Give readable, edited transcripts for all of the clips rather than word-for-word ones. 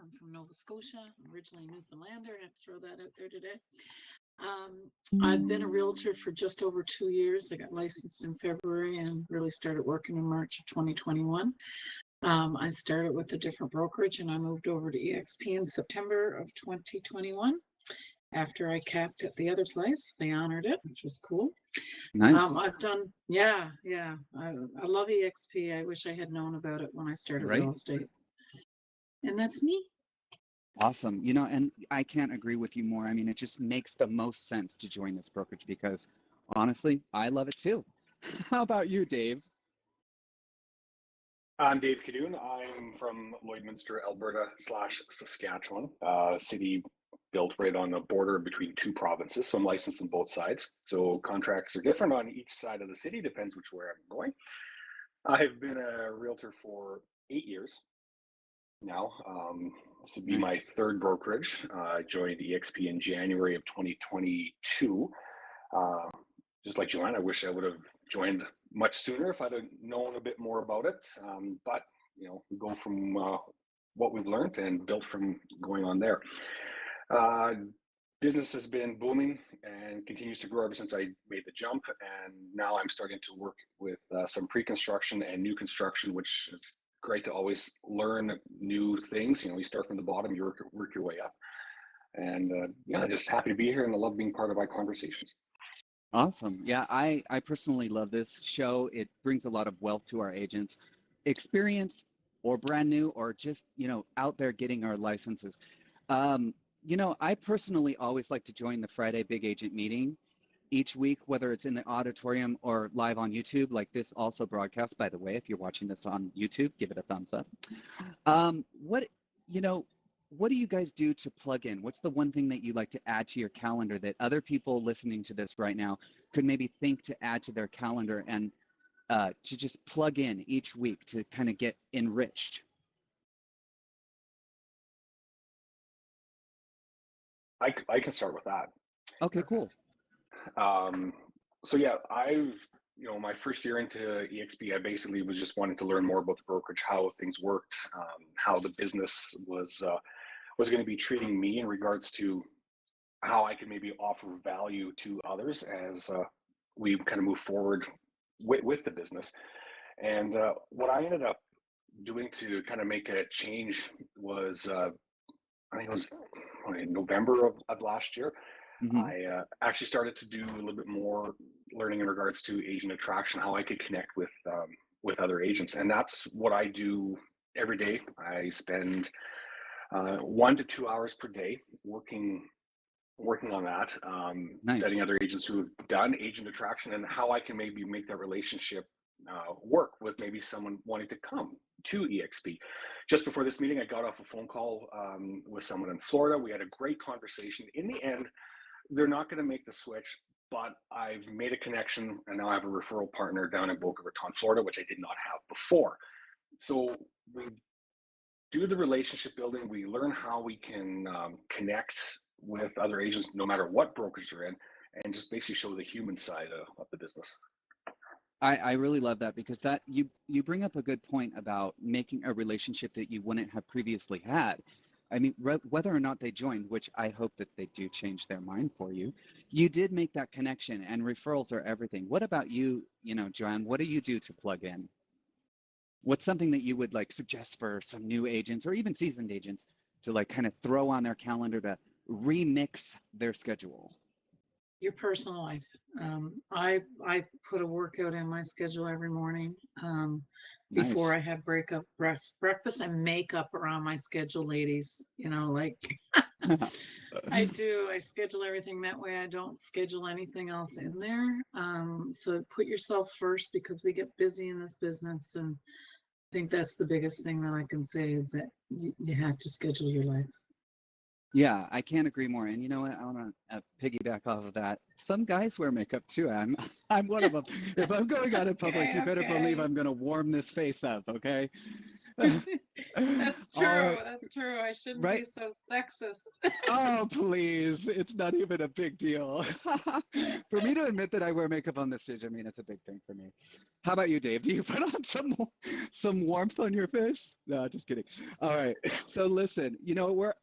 I'm from Nova Scotia. I'm originally a Newfoundlander. I have to throw that out there today. I've been a realtor for just over 2 years. I got licensed in February and really started working in March of 2021. I started with a different brokerage and I moved over to EXP in September of 2021. After I capped at the other place, they honored it, which was cool. Nice. I've done, yeah. I love EXP. I wish I had known about it when I started Right? real estate. And that's me. Awesome. You know, and I can't agree with you more. I mean, it just makes the most sense to join this brokerage because honestly, I love it too. How about you, Dave? I'm Dave Cadoon. I'm from Lloydminster, Alberta / Saskatchewan, city built right on the border between two provinces. So I'm licensed on both sides. So contracts are different on each side of the city, depends which way I'm going. I've been a realtor for 8 years now. This would be my Nice. third brokerage. I joined EXP in January of 2022. Just like Joanne, I wish I would have joined much sooner if I'd have known a bit more about it. But you know, we go from what we've learned and built from going on there. Business has been booming and continues to grow ever since I made the jump. And now I'm starting to work with some pre-construction and new construction, which is great to always learn new things. You know, you start from the bottom, you work your way up. And yeah, just happy to be here and I love being part of ICONversations. Awesome. Yeah, I personally love this show. It brings a lot of wealth to our agents, experienced or brand new or just, you know, out there getting our licenses. You know, I personally always like to join the Friday Big Agent meeting each week, whether it's in the auditorium or live on YouTube, like this also broadcast, by the way. If you're watching this on YouTube, give it a thumbs up. What, you know, what do you guys do to plug in? What's the one thing that you like to add to your calendar that other people listening to this right now could maybe think to add to their calendar and to just plug in each week to kind of get enriched? I can start with that. Okay, cool. So yeah, you know, my first year into EXP, I basically was just wanting to learn more about the brokerage, how things worked, how the business was going to be treating me in regards to how I could maybe offer value to others as we kind of move forward with the business. And what I ended up doing to kind of make a change was, I think it was in November of last year. Hmm. I actually started to do a little bit more learning in regards to agent attraction, how I could connect with other agents, and that's what I do every day. I spend 1 to 2 hours per day working on that, studying Nice. other agents who have done agent attraction and how I can maybe make that relationship work with maybe someone wanting to come to EXP. Just before this meeting, I got off a phone call with someone in Florida. We had a great conversation. In the end, they're not going to make the switch, but I've made a connection and now I have a referral partner down in Boca Raton, Florida, which I did not have before. So we do the relationship building. We learn how we can connect with other agents, no matter what brokerage they're in, and just basically show the human side of the business. I really love that because that you bring up a good point about making a relationship that you wouldn't have previously had. I mean, whether or not they joined, which I hope that they do change their mind for you, you did make that connection and referrals are everything. What about you, you know, Joanne, what do you do to plug in? What's something that you would like suggest for some new agents or even seasoned agents to like kind of throw on their calendar to remix their schedule? Your personal life. I put a workout in my schedule every morning. Before Nice. I have breakfast and makeup around my schedule, ladies. You know, like I do. I schedule everything that way. I don't schedule anything else in there. So put yourself first because we get busy in this business, and I think that's the biggest thing that I can say is that you have to schedule your life. Yeah, I can't agree more. And you know what? I want to piggyback off of that. Some guys wear makeup too. I'm one of them. If I'm going out in public, you better believe Okay. I'm going to warm this face up. Okay. That's All true. right, That's true. I shouldn't right? be so sexist. Oh, please. It's not even a big deal. For me to admit that I wear makeup on the stage, I mean, it's a big thing for me. How about you, Dave? Do you put on some warmth on your face? No, just kidding. All right. So listen, we're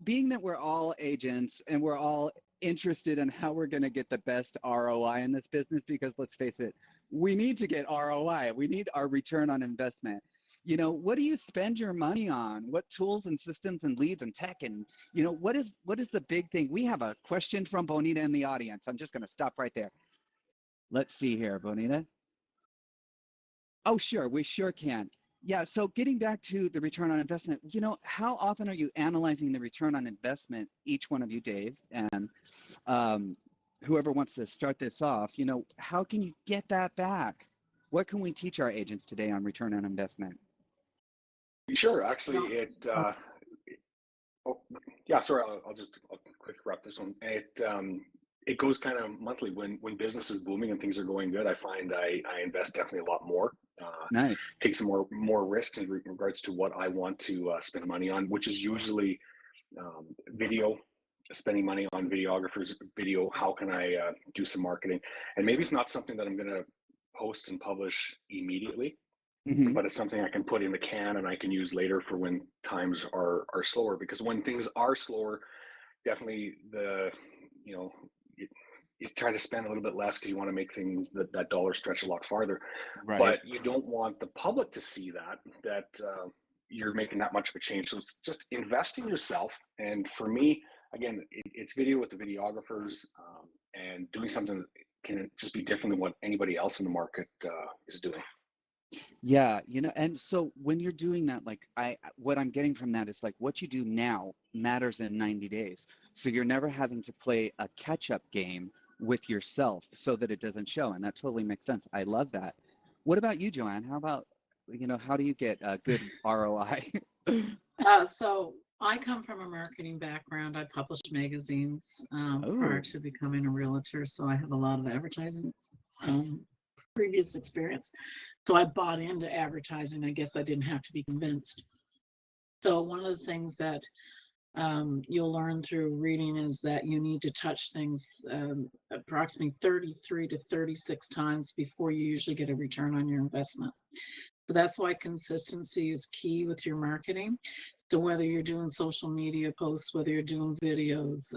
being that we're all agents and we're all interested in how we're going to get the best ROI in this business because let's face it, we need to get ROI. We need our return on investment. What do you spend your money on? What tools and systems and leads and tech and what is the big thing? We have a question from Bonita in the audience. I'm just going to stop right there. Let's see here, Bonita. Oh, sure, we sure can. Yeah, so getting back to the return on investment, how often are you analyzing the return on investment, each one of you, Dave, and um, whoever wants to start this off, how can you get that back? What can we teach our agents today on return on investment? Sure. Actually, No. oh, yeah. Sorry, I'll quick wrap this one. It goes kind of monthly when business is booming and things are going good. I find I invest definitely a lot more. Nice. Take some more risks in regards to what I want to spend money on, which is usually video, spending money on videographers, video. How can I do some marketing? And maybe it's not something that I'm going to post and publish immediately, Hmm. but it's something I can put in the can and I can use later for when times are slower. Because when things are slower, definitely you know you try to spend a little bit less because you want to make things that dollar stretch a lot farther. Right. But you don't want the public to see that you're making that much of a change. So it's just invest in yourself. And for me, again, it's video with the videographers, and doing something that can just be different than what anybody else in the market is doing. Yeah, and so when you're doing that, like what I'm getting from that is like what you do now matters in 90 days. So you're never having to play a catch-up game with yourself so that it doesn't show. And that totally makes sense. I love that. What about you, Joanne? How about, how do you get a good ROI? So I come from a marketing background. I published magazines prior Oh, to becoming a realtor, so I have a lot of advertising um, previous experience. So I bought into advertising. I guess I didn't have to be convinced. So one of the things that you'll learn through reading is that you need to touch things approximately 33 to 36 times before you usually get a return on your investment. So that's why consistency is key with your marketing. So whether you're doing social media posts, whether you're doing videos,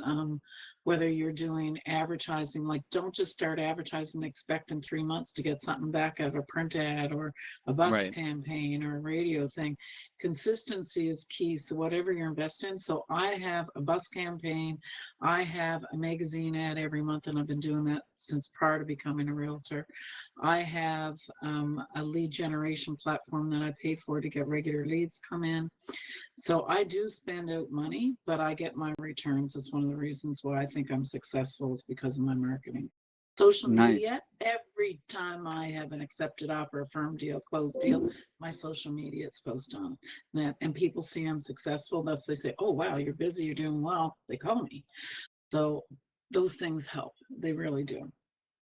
whether you're doing advertising, like don't just start advertising and expect in 3 months to get something back out of a print ad or a bus right. campaign or a radio thing. Consistency is key. So whatever you're investing in. So I have a bus campaign, I have a magazine ad every month, and I've been doing that since prior to becoming a realtor. I have a lead generation platform that I pay for to get regular leads come in. So I do spend out money, but I get my returns. That's one of the reasons why I think I'm successful is because of my marketing. Social Nice. media, every time I have an accepted offer, a firm deal, closed deal, my social media it's posted on that, and people see I'm successful. That's they say, "Oh wow, you're busy, you're doing well." They call me. So those things help. They really do.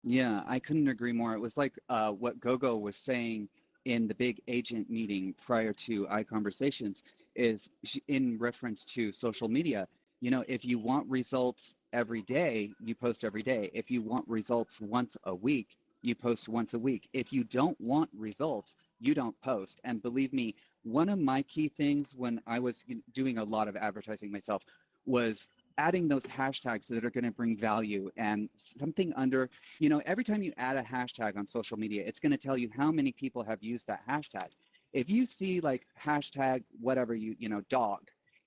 Yeah, I couldn't agree more. It was like what Gogo was saying in the big agent meeting prior to iConversations is in reference to social media. If you want results every day, you post every day. If you want results once a week, you post once a week. If you don't want results, you don't post. And believe me, one of my key things when I was doing a lot of advertising myself was adding those hashtags that are going to bring value and something under every time you add a hashtag on social media, it's going to tell you how many people have used that hashtag. If you see like hashtag whatever dog,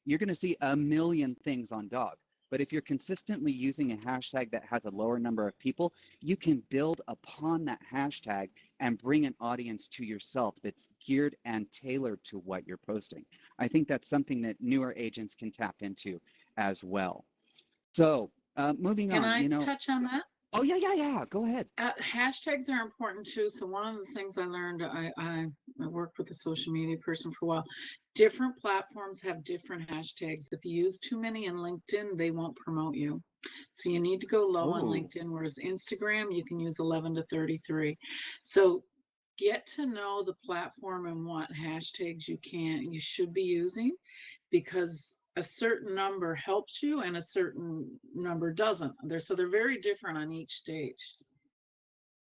you're going to see a million things on dog. But if you're consistently using a hashtag that has a lower number of people, you can build upon that hashtag and bring an audience to yourself that's geared and tailored to what you're posting. I think that's something that newer agents can tap into as well. So moving Can on, I touch on that? oh yeah, yeah, yeah. Go ahead. Hashtags are important too. So one of the things I learned, I worked with a social media person for a while. Different platforms have different hashtags. If you use too many in LinkedIn, they won't promote you. So you need to go low on Oh, LinkedIn, whereas Instagram, you can use 11 to 33. So get to know the platform and what hashtags you should be using, because a certain number helps you and a certain number doesn't. So they're very different on each stage.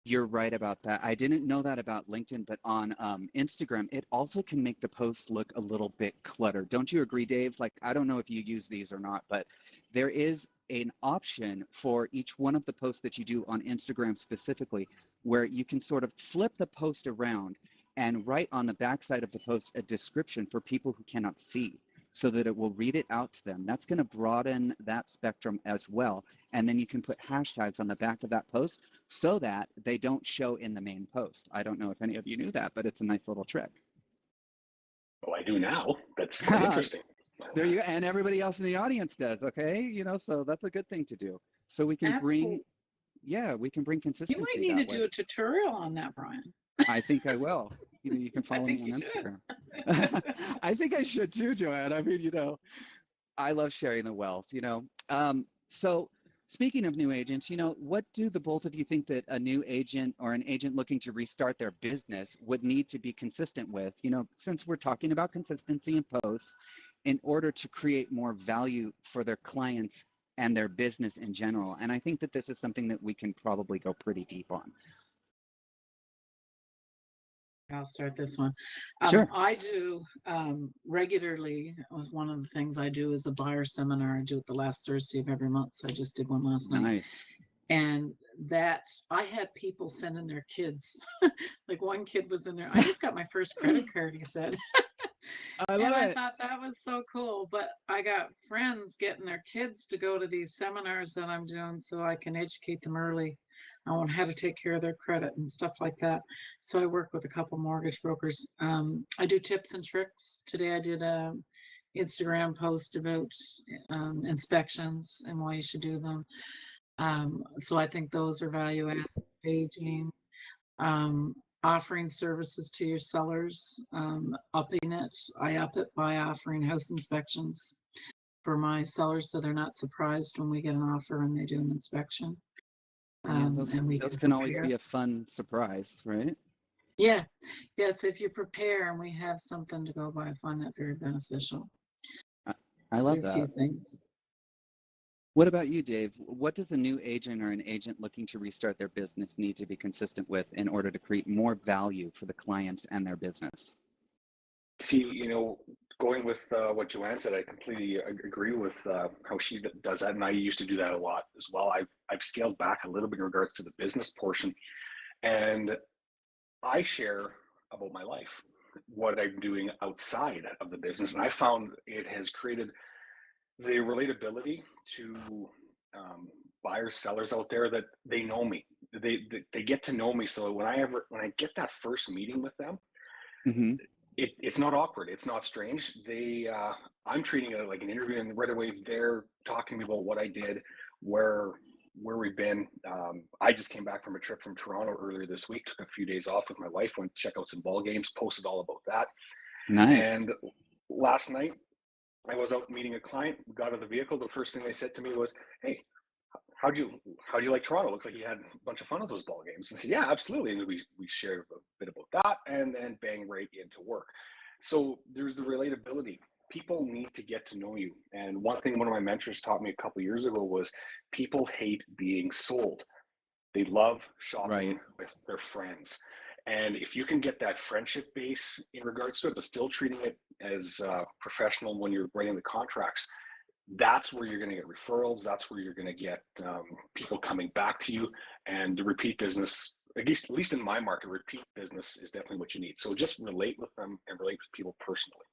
You're right about that. I didn't know that about LinkedIn, but on Instagram, it also can make the post look a little bit cluttered. Don't you agree, Dave? Like, I don't know if you use these or not, but there is an option for each one of the posts that you do on Instagram specifically, where you can sort of flip the post around and write on the backside of the post a description for people who cannot see, so that it will read it out to them. That's going to broaden that spectrum as well. And then you can put hashtags on the back of that post so that they don't show in the main post. I don't know if any of you knew that, but it's a nice little trick. Oh, I do now. That's quite interesting. There you go. And everybody else in the audience does, okay? You know, so that's a good thing to do. So we can Absolutely. we can bring You consistency might need to that way. do a tutorial on that, Brian. I think I will. You know, you can follow me on Instagram. I think I should too, Joanne. I mean, you know, I love sharing the wealth, you know. So speaking of new agents, you know, what do the both of you think that a new agent or an agent looking to restart their business would need to be consistent with? You know, since we're talking about consistency in posts, in order to create more value for their clients and their business in general. And I think that this is something that we can probably go pretty deep on. I'll start this one. Sure. I do regularly, was one of the things I do is a buyer seminar. I do it the last Thursday of every month. So I just did one last night. Nice. And that I had people send in their kids. Like one kid was in there. I just got my first credit card, he said. I love and I it. thought that was so cool. But I got friends getting their kids to go to these seminars that I'm doing so I can educate them early on how to take care of their credit and stuff like that. So I work with a couple mortgage brokers. I do tips and tricks. Today I did a Instagram post about inspections and why you should do them. So I think those are value added. Staging, offering services to your sellers, upping it. I up it by offering house inspections for my sellers so they're not surprised when we get an offer and they do an inspection. Yeah, those can always be a fun surprise, right? Yeah. Yes, if you prepare and we have something to go by, I find that very beneficial. I love Do a that. few things. What about you, Dave? What does a new agent or an agent looking to restart their business need to be consistent with in order to create more value for the clients and their business? See, you know, going with what Joanne said, I completely agree with how she does that, and I used to do that a lot as well. I've scaled back a little bit in regards to the business portion, and I share about my life, what I'm doing outside of the business, and I found it has created the relatability to buyers, sellers out there, that they know me. They get to know me. So when I get that first meeting with them, Mm-hmm. it's not awkward. It's not strange. I'm treating it like an interview, and right away they're talking to me about what I did, where we've been. I just came back from a trip from Toronto earlier this week. Took a few days off with my wife. Went to check out some ball games. Posted all about that. Nice. And last night I was out meeting a client. Got out of the vehicle. The first thing they said to me was, "Hey, how'd you like Toronto? Looks like you had a bunch of fun at those ball games." And I said, "Yeah, absolutely." And we shared a bit about that, and then bang right into work. So there's the relatability. People need to get to know you. And one thing one of my mentors taught me a couple of years ago was people hate being sold. They love shopping with their friends. And if you can get that friendship base in regards to it, but still treating it as professional when you're writing the contracts, that's where you're going to get referrals. That's where you're going to get people coming back to you, and the repeat business. At least in my market, repeat business is definitely what you need. So just relate with them and relate with people personally.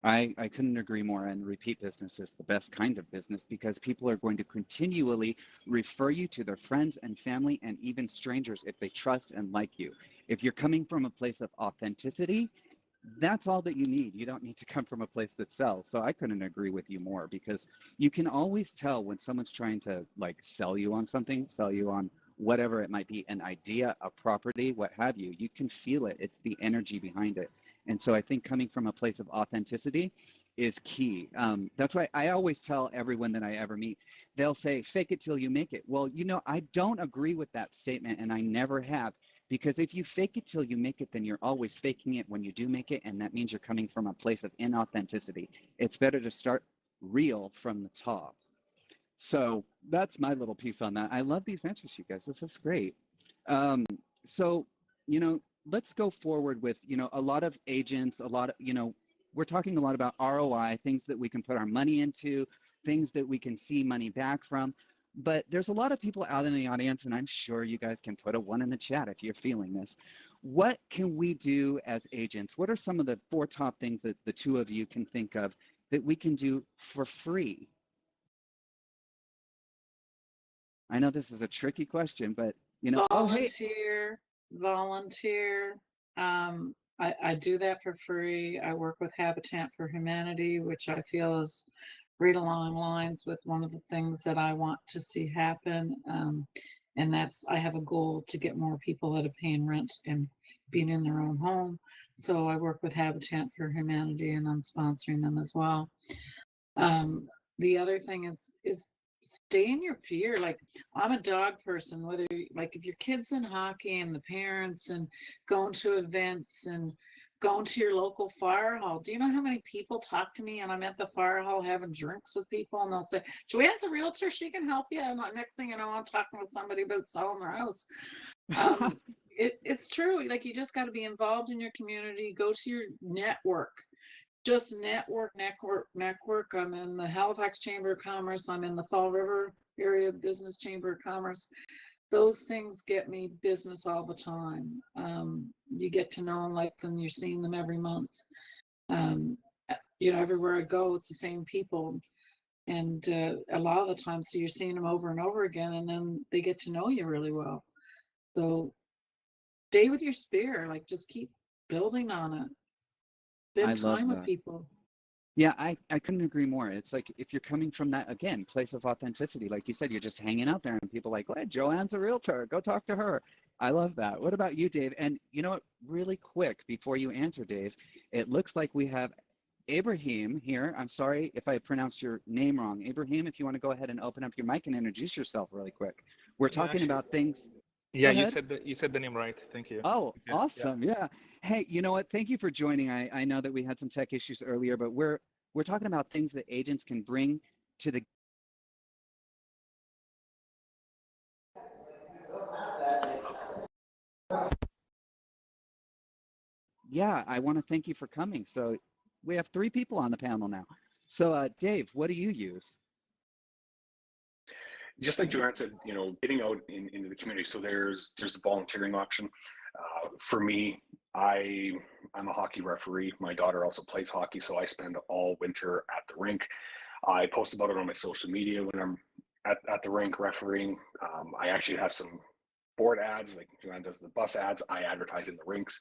I couldn't agree more. And repeat business is the best kind of business because people are going to continually refer you to their friends and family and even strangers if they trust and like you. If you're coming from a place of authenticity, that's all that you need. You don't need to come from a place that sells. So I couldn't agree with you more because you can always tell when someone's trying to like sell you on something, sell you on whatever it might be, an idea, a property, what have you. You can feel it. It's the energy behind it. And so I think coming from a place of authenticity is key. That's why I always tell everyone that I ever meet, they'll say, fake it till you make it. Well, you know, I don't agree with that statement, and I never have. Because if you fake it till you make it, then you're always faking it when you do make it, and that means you're coming from a place of inauthenticity. It's better to start real from the top. So that's my little piece on that. I love these answers, you guys. This is great. Um, so, you know, let's go forward with, you know, a lot of agents, a lot of, you know, we're talking a lot about ROI, things that we can put our money into, things that we can see money back from. But there's a lot of people out in the audience, and I'm sure you guys can put a one in the chat if you're feeling this. What can we do as agents? What are some of the four top things that the two of you can think of that we can do for free? I know this is a tricky question, but you know, oh hey, Volunteer. I do that for free. I work with Habitat for Humanity, which I feel is right along lines with one of the things that I want to see happen. And that's, I have a goal to get more people that are paying rent and being in their own home. So I work with Habitat for Humanity, and I'm sponsoring them as well. The other thing is stay in your fear. Like, I'm a dog person, whether like if your kid's in hockey and the parents and going to events and going to your local fire hall. Do you know how many people talk to me and I'm at the fire hall having drinks with people and they'll say, Joanne's a realtor, she can help you. And next thing you know, I'm talking with somebody about selling their house. It's true. Like, you just got to be involved in your community, go to your network. Just network. I'm in the Halifax Chamber of Commerce. I'm in the Fall River Area Business Chamber of Commerce. Those things get me business all the time. You get to know them, like them, you're seeing them every month. You know, everywhere I go, it's the same people. And a lot of the time, so you're seeing them over and over again, and then they get to know you really well. So stay with your spear, like just keep building on it. I Spend love time with that. people. Yeah, I couldn't agree more. It's like if you're coming from that, again, place of authenticity, like you said, you're just hanging out there and people are like, well, Joanne's a realtor, go talk to her. I love that. What about you, Dave? And you know what, really quick before you answer, Dave, it looks like we have Ibrahim here. I'm sorry if I pronounced your name wrong. Ibrahim, if you want to go ahead and open up your mic and introduce yourself really quick. We're Yeah, talking actually, about things. yeah, Go ahead. you said the name right. Thank you. Oh, Yeah, yeah. awesome. Yeah. Hey, you know what? Thank you for joining. I know that we had some tech issues earlier, but we're talking about things that agents can bring to the. Yeah, I want to thank you for coming. So we have three people on the panel now. So Dave, what do you use? Just like Joanne said, you know, getting out into the community. So there's the volunteering option. For me, I'm a hockey referee. My daughter also plays hockey, so I spend all winter at the rink. I post about it on my social media when I'm at the rink refereeing. I actually have some board ads, like Joanne does the bus ads. I advertise in the rinks.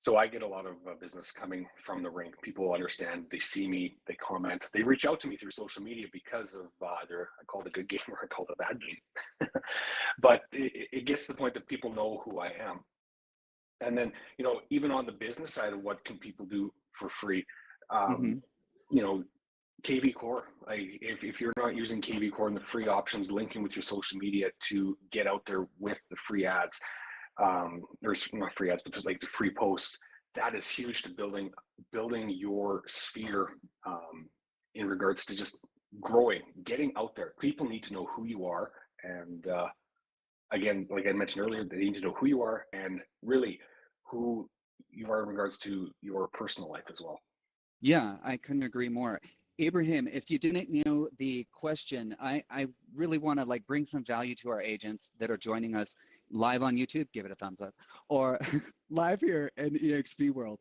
So I get a lot of business coming from the rink. People understand, they see me, they comment, they reach out to me through social media because of either I call it a good game or I call it a bad game. But it gets to the point that people know who I am. And then, you know, even on the business side of what can people do for free, Mm-hmm. you know, KV Core. Like if you're not using KV Core and the free options, linking with your social media to get out there with the free ads, or not free ads, but just like the free posts, that is huge to building your sphere in regards to just growing, getting out there. People need to know who you are, and again, like I mentioned earlier, they need to know who you are and really who you are in regards to your personal life as well. Yeah, I couldn't agree more. Abraham, if you didn't know the question, I really want to like bring some value to our agents that are joining us live on YouTube. Give it a thumbs up, or live here in EXP World.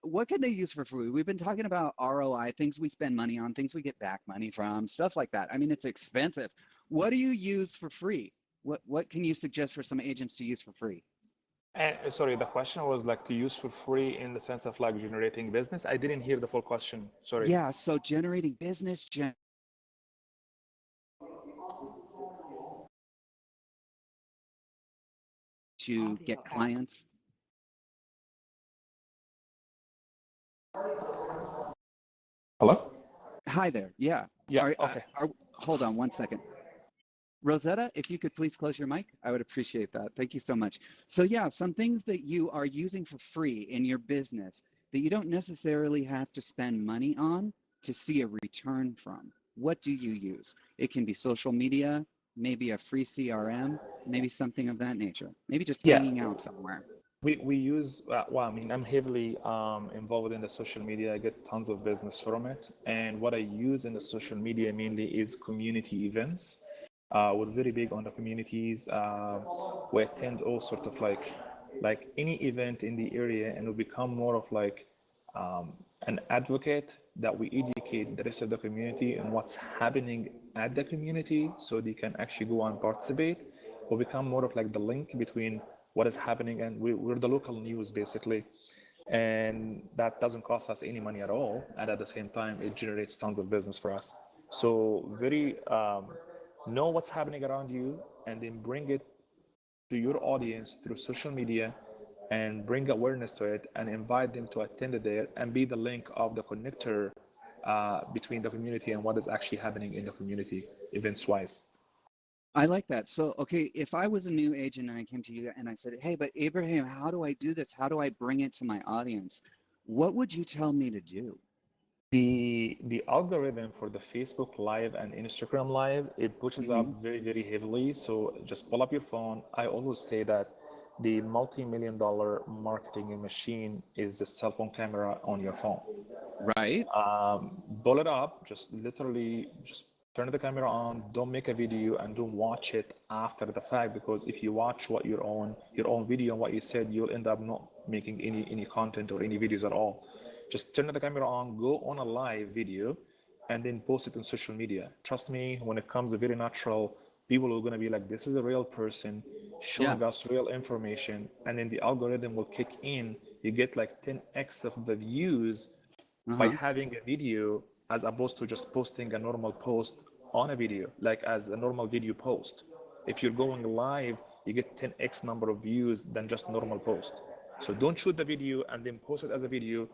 What can they use for free? We've been talking about ROI, things we spend money on, things we get back money from, stuff like that. I mean, it's expensive. What do you use for free? What can you suggest for some agents to use for free? And sorry, the question was like to use for free in the sense of like generating business. I didn't hear the full question. Sorry. Yeah, so generating business, to get clients. Hello? Hi there. Yeah. Yeah. Okay. Hold on one second. Rosetta, if you could please close your mic, I would appreciate that. Thank you so much. So yeah, some things that you are using for free in your business that you don't necessarily have to spend money on to see a return from. What do you use? It can be social media, maybe a free CRM, maybe something of that nature. Maybe just Yeah, hanging out somewhere. we use well, I mean, I'm heavily involved in the social media. I get tons of business from it, and what I use in the social media mainly is community events. We're very big on the communities. We attend all sort of like any event in the area, and we become more of like an advocate that we educate the rest of the community on what's happening at the community so they can actually go and participate. We become more of like the link between what is happening, and we're the local news basically. And that doesn't cost us any money at all. And at the same time, it generates tons of business for us. So very know what's happening around you and then bring it to your audience through social media and bring awareness to it and invite them to attend it there and be the link of the connector between the community and what is actually happening in the community events wise. I like that. So, okay, if I was a new agent and I came to you and I said, hey, but Abraham, how do I do this? How do I bring it to my audience? What would you tell me to do? The algorithm for the Facebook Live and Instagram Live, it pushes up Hmm. very heavily. So just pull up your phone. I always say that the multi-million-dollar marketing machine is the cell phone camera on your phone. Right? Pull it up, just literally just turn the camera on, don't make a video and don't watch it after the fact, because if you watch what your own video and what you said, you'll end up not making any content or any videos at all. Just turn the camera on, go on a live video, and then post it on social media. Trust me, when it comes very natural, people are going to be like, this is a real person Yeah. showing us real information, and then the algorithm will kick in. You get like 10x of the views by Uh-huh. having a video as opposed to just posting a normal post on a video, like as a normal video post. If you're going live, you get 10x number of views than just normal post. So don't shoot the video and then post it as a video.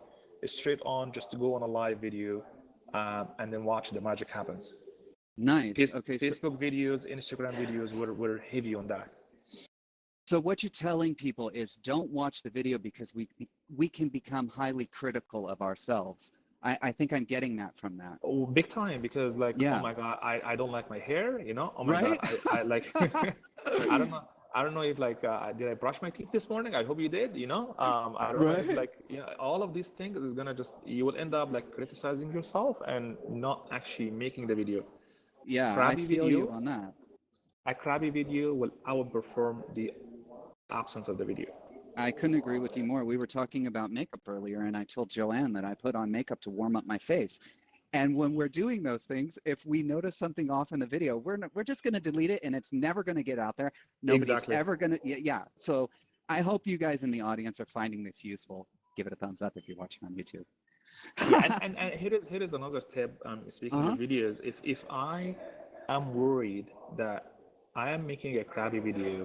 Straight on, just to go on a live video, and then watch the magic happens. Nice. Okay, so Facebook videos, Instagram videos, were heavy on that. so what you're telling people is don't watch the video because we can become highly critical of ourselves. I think I'm getting that from that. Oh, big time, because like, oh Yeah. my God, I don't like my hair, you know? Oh my God, Right? I like I don't know. I don't know if like did I brush my teeth this morning? I hope you did, you know? I don't know if Right? like, you know, all of these things is gonna just, you will end up like criticizing yourself and not actually making the video. Yeah, I Crabby feel you video, on that. a crabby video will outperform the absence of the video. I couldn't agree with you more. We were talking about makeup earlier, and I told Joanne that I put on makeup to warm up my face. And when we're doing those things, if we notice something off in the video, we're just going to delete it, and it's never going to get out there. Nobody's Exactly. ever going to, yeah. So I hope you guys in the audience are finding this useful. Give it a thumbs up if you're watching on YouTube. Yeah, and here is another tip. Speaking Uh-huh. of videos, if I am worried that I am making a crabby video,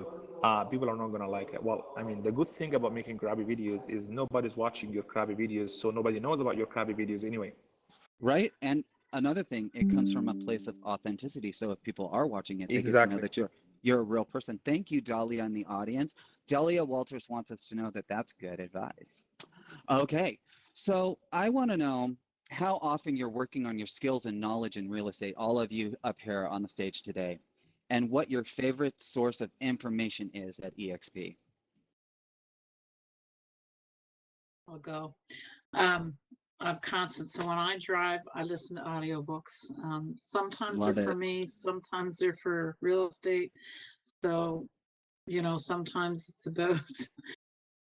people are not gonna like it. Well, I mean, the good thing about making crabby videos is nobody's watching your crabby videos, so nobody knows about your crabby videos anyway. Right? And another thing, it comes from a place of authenticity. So if people are watching it, they get to know Exactly. that you're a real person. Thank you, Dahlia, in the audience. Dahlia Walters wants us to know that that's good advice. Okay, so I want to know how often you're working on your skills and knowledge in real estate, all of you up here on the stage today, and what your favorite source of information is at EXP. I'll go. Um, I'm constant. So when I drive, I listen to audiobooks. Sometimes they're Love for it. me, sometimes they're for real estate. So, sometimes it's about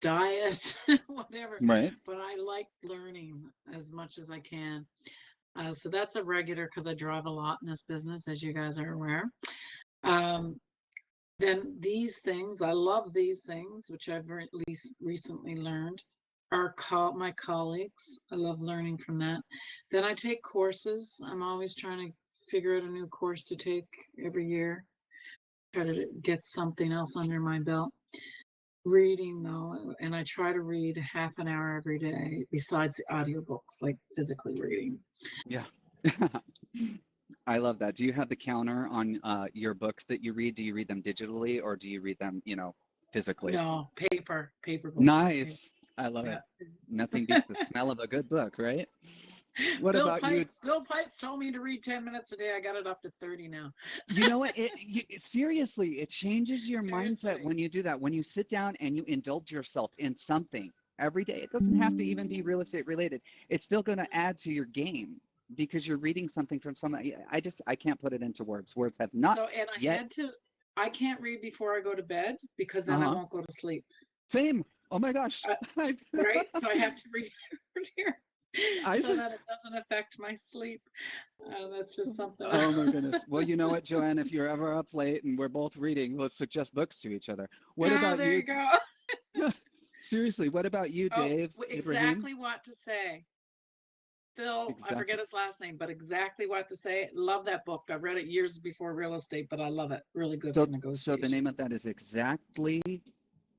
diet, whatever. Right? But I like learning as much as I can. So that's a regular because I drive a lot in this business, as you guys are aware. Um, then these things, I love these things, which I've at least recently learned, are my colleagues. I love learning from that. Then I take courses. I'm always trying to figure out a new course to take every year, try to get something else under my belt. Reading though, and I try to read half an hour every day besides the audiobooks, like physically reading. Yeah. I love that. Do you have the counter on your books that you read? Do you read them digitally or do you read them, physically? No, paper books. Nice. I love Yeah. it. Nothing beats the smell of a good book, right? What about you? Bill Pipes told me to read 10 minutes a day. I got it up to 30 now. You know what? Seriously, it changes your mindset Seriously. when you do that. When you sit down and you indulge yourself in something every day, it doesn't have to even be real estate related. It's still going to add to your game because you're reading something from somebody. I can't put it into words. Words have not So, and yet. I can't read before I go to bed because then I Uh-huh. won't go to sleep. Same. Oh my gosh. Right? So I have to read earlier I so that it doesn't affect my sleep. That's just something. Oh my goodness. Well, you know what, Joanne, if you're ever up late and we're both reading, let's suggest books to each other. What about there you? you go. Seriously, what about you, Dave? Ibrahim? Exactly what to say. Phil, I Exactly. forget his last name, but exactly what to say. Love that book. I've read it years before real estate, but I love it. Really good for negotiation. So the name of that is exactly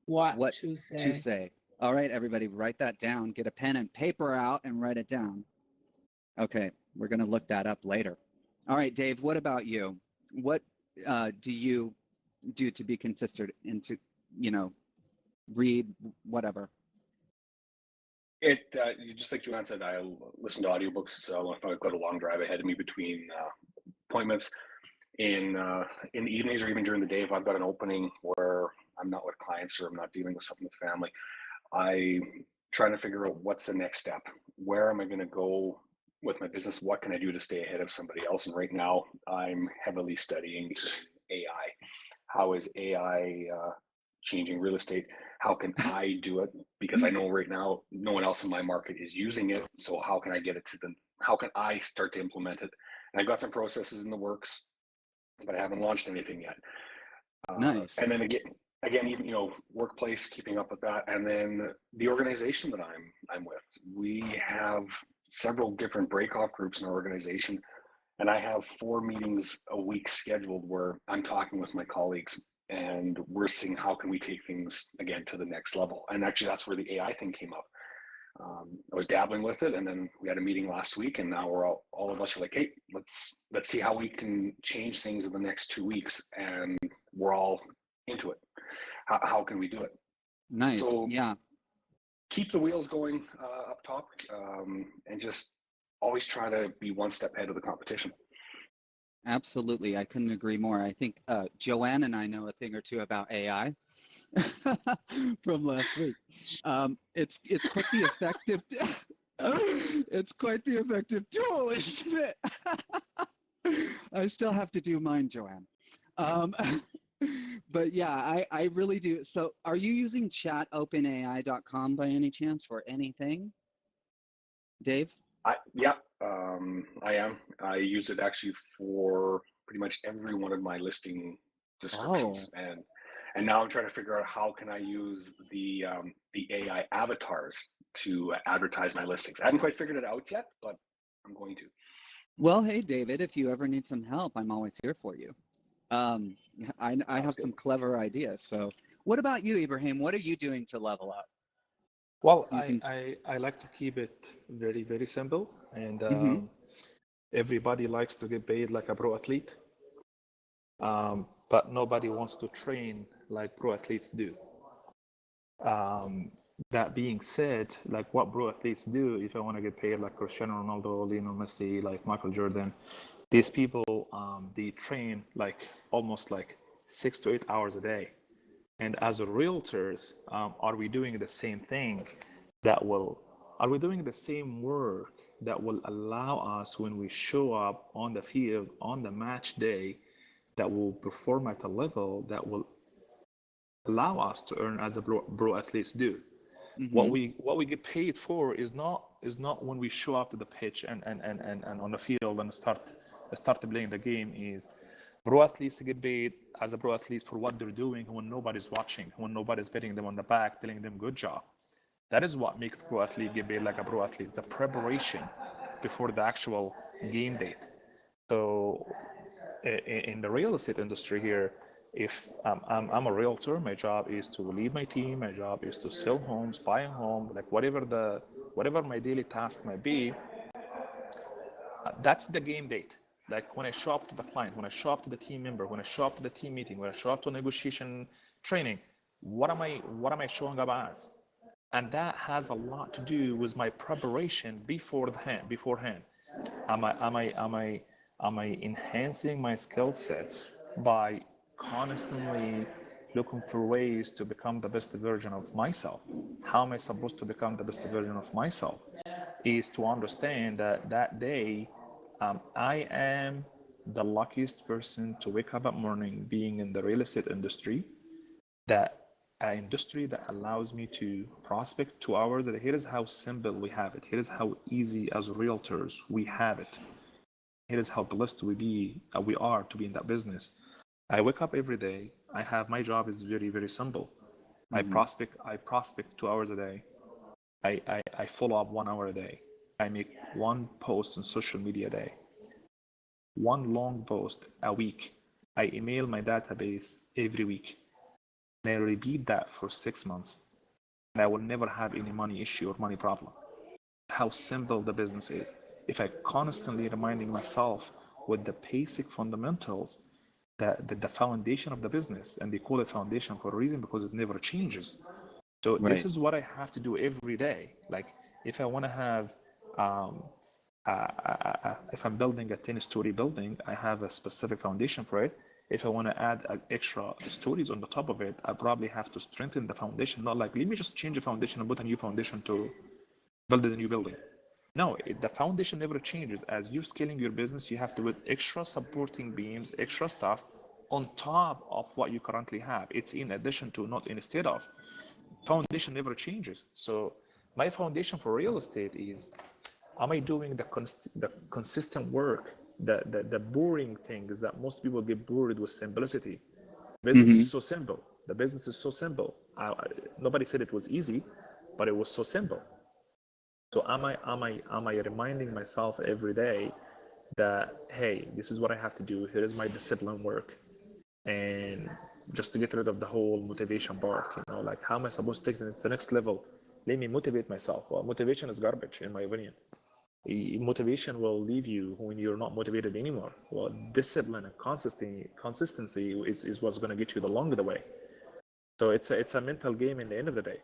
what to to say. All right, everybody, write that down. Get a pen and paper out and write it down. Okay, we're going to look that up later. All right, Dave, what about you? What do you do to be consistent and to, read whatever? Just like Joanne said, I listen to audiobooks. If I've got a long drive ahead of me between appointments in the evenings or even during the day, if I've got an opening where I'm not with clients or I'm not dealing with something with family, I'm trying to figure out what's the next step. Where am I going to go with my business? What can I do to stay ahead of somebody else? And right now, I'm heavily studying AI. How is AI changing real estate? How can I do it? Because I know right now no one else in my market is using it. So how can I get it to them? How can I start to implement it? And I've got some processes in the works, but I haven't launched anything yet. Nice. And then again, even workplace, keeping up with that, and then the organization that I'm with. We have several different breakoff groups in our organization, and I have 4 meetings a week scheduled where I'm talking with my colleagues and we're seeing how can we take things again to the next level. And actually, that's where the AI thing came up. I was dabbling with it, and then we had a meeting last week, and now we're all of us are like, hey, let's see how we can change things in the next 2 weeks, and we're all into it. How can we do it? Nice. So yeah. Keep the wheels going up top, and just always try to be one step ahead of the competition. Absolutely. I couldn't agree more. I think Joanne and I know a thing or two about AI from last week. It's quite the effective it's quite the effective tool, isn't it? I still have to do mine, Joanne. But yeah, I really do. So are you using chatopenai.com by any chance for anything, Dave? I am. I use it actually for pretty much every one of my listing descriptions, and now I'm trying to figure out how can I use the AI avatars to advertise my listings. I haven't quite figured it out yet, but I'm going to. Well, hey David, if you ever need some help, I'm always here for you. I have some clever ideas. So, what about you, Ibrahim? What are you doing to level up? Well, I like to keep it very, very simple, and everybody likes to get paid like a pro athlete, but nobody wants to train like pro athletes do. That being said, like what pro athletes do, if I want to get paid like Cristiano Ronaldo, Lionel Messi, like Michael Jordan, these people, they train like almost like 6 to 8 hours a day. And as realtors, are we doing the same thing are we doing the same work that will allow us when we show up on the field on the match day, that will perform at a level that will allow us to earn as a pro athletes do? Mm-hmm. What we get paid for is not when we show up to the pitch and on the field and start playing the game. Is pro athletes get paid as a pro athletes for what they're doing when nobody's watching, when nobody's patting them on the back, telling them good job. That is what makes pro athlete get paid like a pro athlete, the preparation before the actual game date. So in the real estate industry here, if I'm a realtor, my job is to lead my team. My job is to sell homes, buy a home, like whatever my daily task might be. That's the game date. Like when I show up to the client, when I show up to the team member, when I show up to the team meeting, when I show up to negotiation training, what am I showing up as? And that has a lot to do with my preparation beforehand. Am I enhancing my skill sets by constantly looking for ways to become the best version of myself? How am I supposed to become the best version of myself? Is to understand that that day I am the luckiest person to wake up at morning being in the real estate industry, that an industry that allows me to prospect 2 hours a day. Here is how simple we have it. Here is how easy as realtors we have it. Here is how blessed we are to be in that business. I wake up every day. I have my job is very, very simple. I prospect 2 hours a day. I follow up 1 hour a day. I make one post on social media a day, one long post a week. I email my database every week. And I repeat that for 6 months. And I will never have any money issue or money problem. How simple the business is. If I constantly reminding myself with the basic fundamentals, that the foundation of the business, and they call it foundation for a reason because it never changes. So this Right. is what I have to do every day. Like if I want to have, if I'm building a 10-story building, I have a specific foundation for it. If I want to add extra stories on the top of it, I probably have to strengthen the foundation. Not like, let me just change the foundation and put a new foundation to build a new building. No, the foundation never changes. As you're scaling your business, you have to put extra supporting beams, extra stuff on top of what you currently have. It's in addition to, not instead of. Foundation never changes. So my foundation for real estate is, am I doing the consistent work, the boring things that most people get bored with simplicity? Business is so simple. The business is so simple. Nobody said it was easy, but it was so simple. So am I reminding myself every day that, hey, this is what I have to do. Here is my discipline work, and just to get rid of the whole motivation part. Like how am I supposed to take it to the next level? Let me motivate myself. Well, motivation is garbage, in my opinion. Motivation will leave you when you're not motivated anymore. Well, discipline and consistency is what's going to get you the longer the way. So it's a mental game in the end of the day.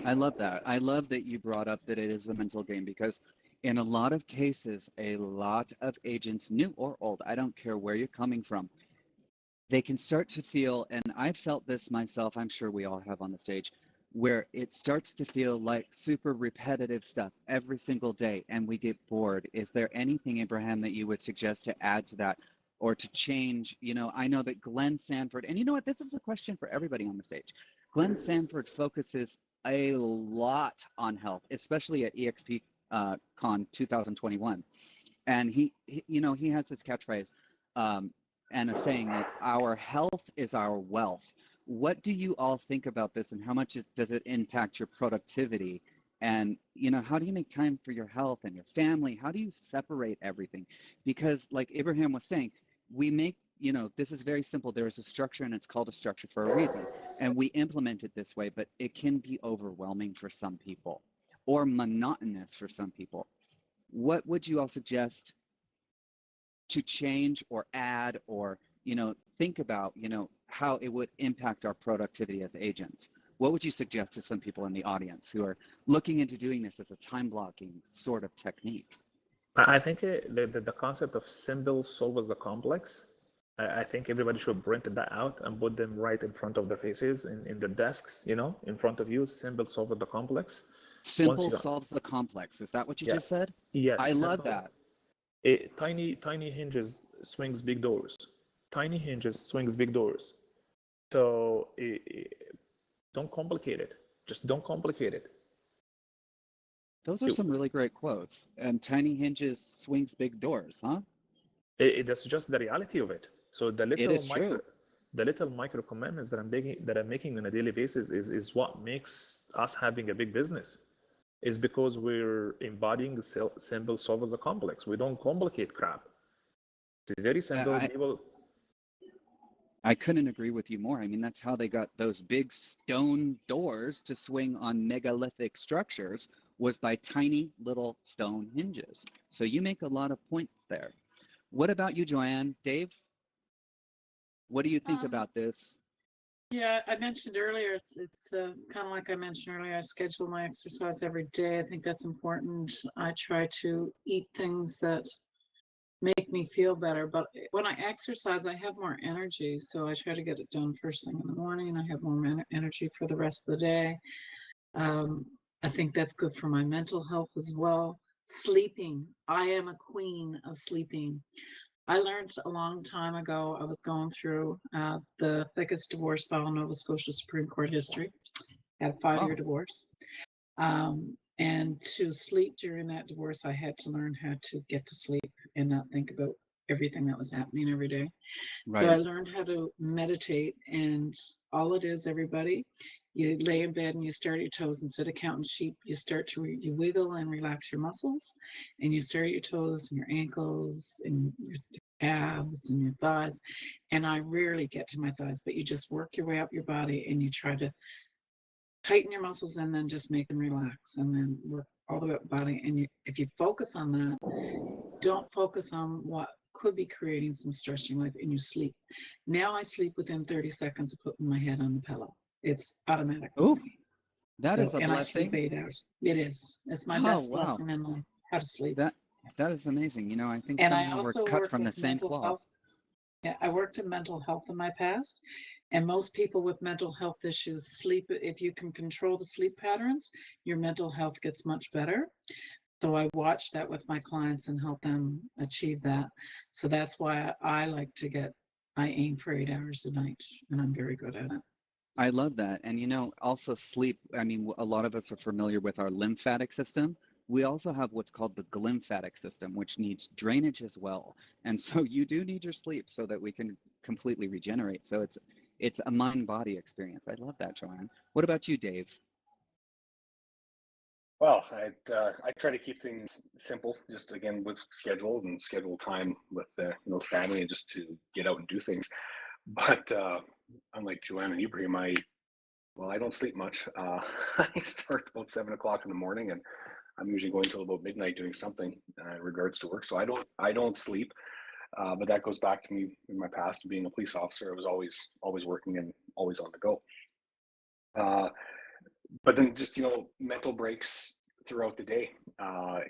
I love that. I love that you brought up that it is a mental game, because in a lot of cases, a lot of agents, new or old, I don't care where you're coming from, they can start to feel, and I've felt this myself, I'm sure we all have on the stage, where it starts to feel like super repetitive stuff every single day and we get bored. Is there anything, Abraham, that you would suggest to add to that or to change? I know that Glenn Sanford, and you know what, this is a question for everybody on the stage. Glenn Sanford focuses a lot on health, especially at EXP Con 2021. And he has this catchphrase, and a saying that our health is our wealth. What do you all think about this, and how much does it impact your productivity? And how do you make time for your health and your family? How do you separate everything? Because like Abraham was saying, we make, this is very simple. There is a structure, and it's called a structure for a reason. And we implement it this way, but it can be overwhelming for some people or monotonous for some people. What would you all suggest to change or add, or think about how it would impact our productivity as agents? What would you suggest to some people in the audience who are looking into doing this as a time blocking sort of technique? I think the concept of simple solves the complex. I think everybody should print that out and put them right in front of their faces, in their desks, in front of you. Simple solves the complex. Simple solves the complex. Is that what you Yeah, just said? yes, I love simple. that. Tiny hinges swings big doors. Tiny hinges swings big doors. So don't complicate it. Just don't complicate it. Those are some really great quotes. And tiny hinges swings big doors, huh? That's just the reality of it. So It is true. the little micro commitments that I'm making on a daily basis is what makes us having a big business. Is because we're embodying the simple solves the complex. We don't complicate crap. It's very simple. I couldn't agree with you more. I mean, that's how they got those big stone doors to swing on megalithic structures, was by tiny little stone hinges. So you make a lot of points there. What about you, Joanne? Dave, what do you think about this? Yeah, I mentioned earlier, it's kind of like I mentioned earlier, I schedule my exercise every day. I think that's important. I try to eat things that make me feel better, but when I exercise, I have more energy. So I try to get it done first thing in the morning, and I have more energy for the rest of the day. I think that's good for my mental health as well. Sleeping. I am a queen of sleeping. I learned a long time ago, I was going through the thickest divorce file in Nova Scotia Supreme Court history. Had a 5-year divorce. And to sleep during that divorce, I had to learn how to get to sleep and not think about everything that was happening every day. Right. So I learned how to meditate, and all it is, everybody, you lay in bed and you start your toes. Instead of counting sheep, you start to you wiggle and relax your muscles, and you start your toes and your ankles and your calves and your thighs. And I rarely get to my thighs, but you just work your way up your body and you try to tighten your muscles and then just make them relax, and then work all the way up the body. And if you focus on that, don't focus on what could be creating some stress in your life, and you sleep. Now I sleep within 30 seconds of putting my head on the pillow. It's automatic for me. That is a and blessing. I sleep 8 hours. It is. It's my Oh, best wow. blessing in life, how to sleep. That is amazing. You know, I think And I somehow we're also cut work from the with same mental cloth. health. Yeah, I worked in mental health in my past, and most people with mental health issues sleep. If you can control the sleep patterns, your mental health gets much better. So I watch that with my clients and help them achieve that. So that's why I like to I aim for 8 hours a night, and I'm very good at it. I love that. And you know, also sleep, I mean, a lot of us are familiar with our lymphatic system. We also have what's called the glymphatic system, which needs drainage as well. And so you do need your sleep so that we can completely regenerate. So it's a mind-body experience. I love that, Joanne. What about you, Dave? Well, I try to keep things simple, just again with schedule time with family, and just to get out and do things. But unlike Joanne and Ibrahim, I don't sleep much. I start about 7 o'clock in the morning, and I'm usually going till about midnight doing something in regards to work. So I don't sleep. But that goes back to me in my past being a police officer. I was always working and always on the go. But then just mental breaks throughout the day.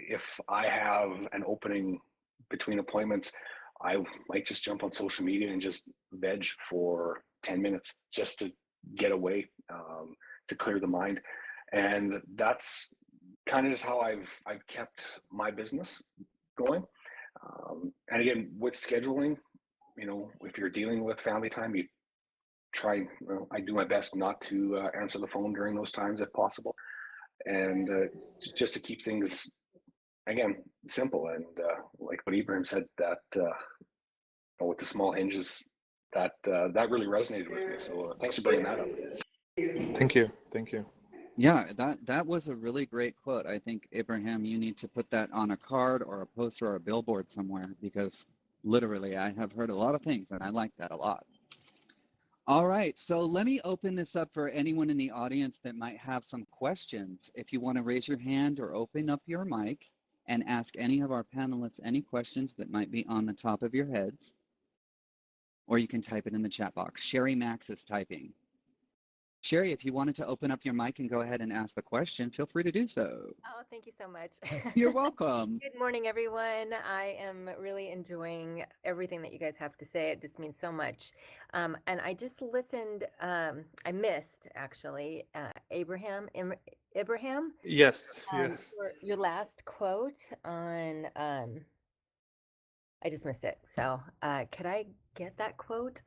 If I have an opening between appointments, I might just jump on social media and just veg for 10 minutes just to get away, to clear the mind. And that's kind of just how I've kept my business going. And again, with scheduling, if you're dealing with family time, you try, I do my best not to answer the phone during those times if possible. And just to keep things, again, simple. And like what Ibrahim said, that with the small hinges, that really resonated with me. So thanks for bringing that up. Thank you. Thank you. Yeah, that was a really great quote. I think, Abraham, you need to put that on a card or a poster or a billboard somewhere, because literally I have heard a lot of things and I like that a lot. All right, so let me open this up for anyone in the audience that might have some questions. If you want to raise your hand or open up your mic and ask any of our panelists any questions that might be on the top of your heads, or you can type it in the chat box. Sherry Max is typing. Sherry, if you wanted to open up your mic and go ahead and ask the question, feel free to do so. Oh, thank you so much. You're welcome. Good morning, everyone. I am really enjoying everything that you guys have to say. It just means so much. And I just listened. I missed, actually, Ibrahim. Yes, yes. Your last quote on. I just missed it. So could I get that quote?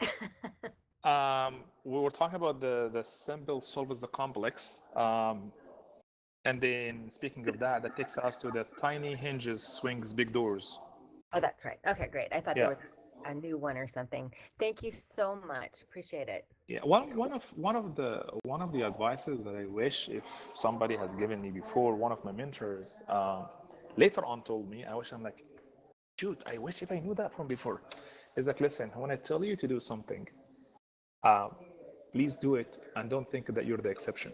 We were talking about the simple solves the complex. And then speaking of that, that takes us to the tiny hinges swings big doors. Oh, that's right. Okay, great. I thought Yeah. there was a new one or something. Thank you so much. Appreciate it. Yeah, one of the advices that I wish if somebody has given me before, one of my mentors later on told me, I'm like, shoot, I wish if I knew that from before. Is like, listen, when I tell you to do something, please do it and don't think that you're the exception.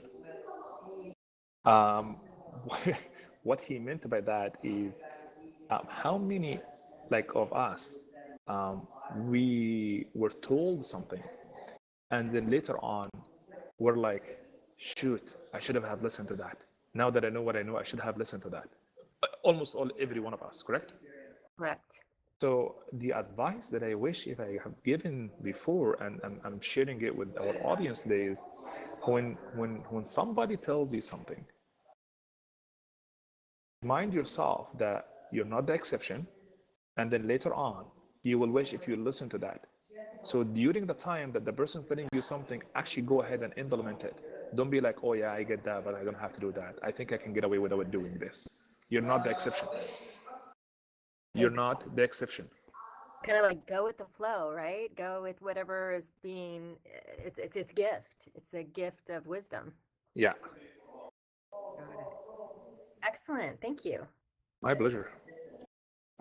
what he meant by that is how many like of us we were told something and then later on we're like, shoot, I should have listened to that. Now that I know what I know, I should have listened to that. Almost every one of us, correct? Correct. So the advice that I wish if I have given before, and I'm sharing it with our audience today, is when somebody tells you something, remind yourself that you're not the exception, and then later on, you will wish if you listen to that. So during the time that the person telling you something, actually go ahead and implement it. Don't be like, oh yeah, I get that, but I don't have to do that. I think I can get away without doing this. You're not the exception. You're not the exception. Kind of like go with the flow, right? Go with whatever is being, it's gift. It's a gift of wisdom. Yeah. Got it. Excellent. Thank you. My pleasure.